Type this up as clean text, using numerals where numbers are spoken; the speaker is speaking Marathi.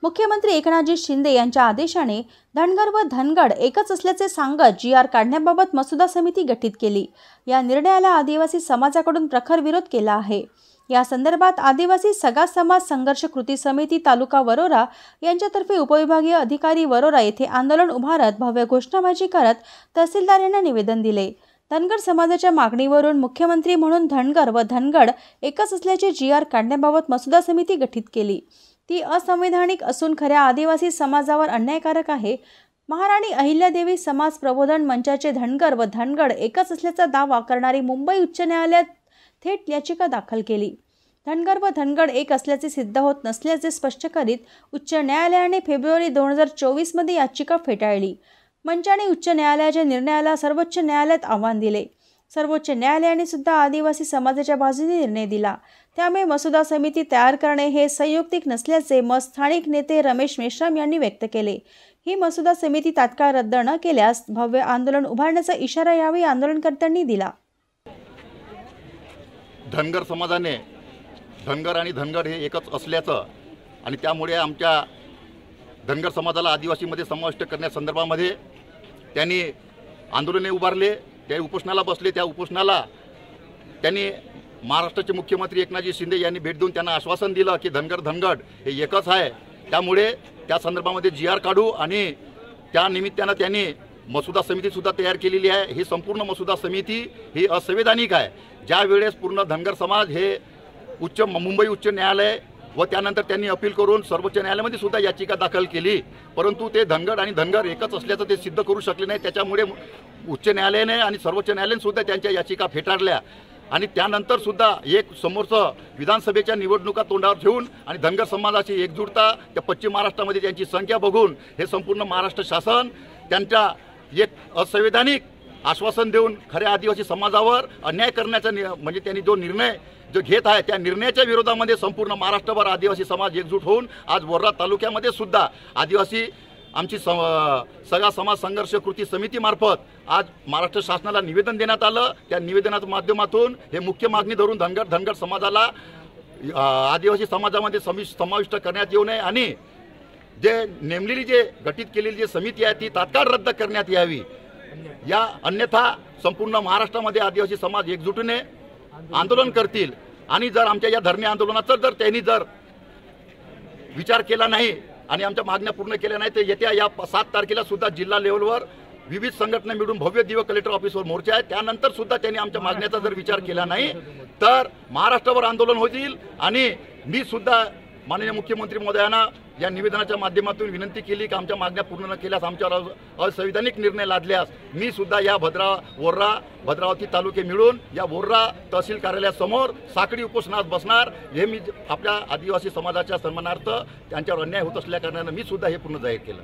मुख्यमंत्री एकनाथजी शिंदे यांच्या आदेशाने धनगर व धनगड एकच असल्याचे सांगत GR काढण्याबाबत मसुदा समिती गठीत केली। या निर्णयाला आदिवासी समाजाकडून प्रखर विरोध केला आहे। या संदर्भात आदिवासी सगळा समाज संघर्ष कृती समिती तालुका वरोरा यांच्यातर्फे उपविभागीय अधिकारी वरोरा येथे आंदोलन उभारत भव्य घोषणाबाजी करत तहसीलदार यांना निवेदन दिले। धनगर समाजाच्या मागणीवरून मुख्यमंत्री म्हणून धनगर व धनगड एकच असल्याचे GR काढण्याबाबत मसुदा समिती गठीत केली। ती असंवैधानिक असून खऱ्या आदिवासी समाजावर अन्यायकारक आहे। महाराणी अहिल्यादेवी समाज प्रबोधन मंचाचे धनगर व धनगड एकच असल्याचा दावा करणारी मुंबई उच्च न्यायालयात थेट याचिका दाखल केली। धनगर व धनगड एक असल्याचे सिद्ध होत नसल्याचे स्पष्ट करीत उच्च न्यायालयाने फेब्रुवारी 2024 मध्ये याचिका फेटाळली। मंचाने उच्च न्यायालयाच्या निर्णयाला सर्वोच्च न्यायालयात आव्हान दिले। सर्वोच्च न्यायालयाने सुद्धा आदिवासी समाजाच्या बाजूने निर्णय दिला। त्यामुळे मसुदा समिती तयार करणे हे संयुक्तिक नसल्याचे मत स्थानिक नेते रमेश मेश्राम यांनी व्यक्त केले। ही मसुदा समिती तात्काळ रद्द न केल्यास भव्य आंदोलन उभारण्याचा इशारा यावेळी आंदोलनकर्त्यांनी दिला। धनगर समाजाने धनगर आणि धनगड हे एकच असल्याचं आणि त्यामुळे आमच्या धनगर समाजाला आदिवासीमध्ये समाविष्ट करण्यासंदर्भामध्ये त्यांनी आंदोलने उभारले, त्या उपोषणाला बसले। त्या उपोषणाला त्यांनी महाराष्ट्राचे मुख्यमंत्री एकनाथजी शिंदे यांनी भेट देऊन त्यांना आश्वासन दिलं की धनगर धनगड हे एकच आहे। त्यामुळे त्या संदर्भामध्ये GR काढू आणि त्या निमित्तानं त्यांनी मसुदा समिती सुद्धा तयार केलेली आहे। ही संपूर्ण मसुदा समिती ही असंवैधानिक आहे। ज्या वेळेस पूर्ण धनगर समाज हे मुंबई उच्च न्यायालय व त्यानंतर त्यांनी अपील करून सर्वोच्च न्यायालयामध्ये सुद्धा याचिका दाखल केली, परंतु ते धनगड आणि धनगर एकच असल्याचं ते सिद्ध करू शकले नाही। त्याच्यामुळे उच्च न्यायालयाने आणि सर्वोच्च न्यायालयाने सुद्धा त्यांच्या याचिका फेटाळल्या आणि त्यानंतर सुद्धा एक समोरचं विधानसभेच्या निवडणुका तोंडावर ठेवून आणि धनगर समाजाची एकजूटता त्या पश्चिम महाराष्ट्रामध्ये त्यांची संख्या बघून हे संपूर्ण महाराष्ट्र शासन त्यांच्या एक असंवैधानिक आश्वासन देऊन खऱ्या आदिवासी समाजावर अन्याय करण्याचा म्हणजे त्यांनी जो निर्णय जो घेत आहे त्या निर्णयाच्या विरोधामध्ये संपूर्ण महाराष्ट्रभर आदिवासी समाज एकजूट होऊन आज वरोरा तालुक्यामध्ये सुद्धा आदिवासी आमची सगळा समाज संघर्ष कृती समितीमार्फत आज महाराष्ट्र शासनाला निवेदन देण्यात आलं। त्या निवेदनाच्या माध्यमातून हे मुख्य मागणी धरून धनगर समाजाला आदिवासी समाजामध्ये समाविष्ट करण्यात येऊ नये आणि जे नेमलेली जे गठीत केलेली जी समिती आहे ती तात्काळ रद्द करण्यात यावी। या अन्यथा संपूर्ण महाराष्ट्रामध्ये आदिवासी समाज एकजुटीने आंदोलन करतील आणि जर आमच्या या धरणे आंदोलनाचा जर त्यांनी जर विचार केला नाही आणि आमच्या मागण्या पूर्ण केल्या नाही तर येत्या या 7 तारखेला सुद्धा जिल्हा लेवलवर विविध संघटना मिळून भव्य दिवस कलेक्टर ऑफिसवर मोर्चा आहे। त्यानंतर सुद्धा त्यांनी आमच्या मागण्याचा जर विचार केला नाही तर महाराष्ट्रावर आंदोलन होतील आणि मी सुद्धा माननीय मुख्यमंत्री महोदयांना या निवेदनाच्या माध्यमातून विनंती केली की आमच्या मागण्या पूर्ण न केल्यास आमच्यावर असंवैधानिक निर्णय लादल्यास मी सुद्धा या वरोरा भद्रावती तालुके मिळून या वरोरा तहसील कार्यालयासमोर साखळी उपोषणात बसणार। हे मी आपल्या आदिवासी समाजाच्या सन्मानार्थ त्यांच्यावर अन्याय होत असल्या कारणाने मी सुद्धा हे पूर्ण जाहीर केलं।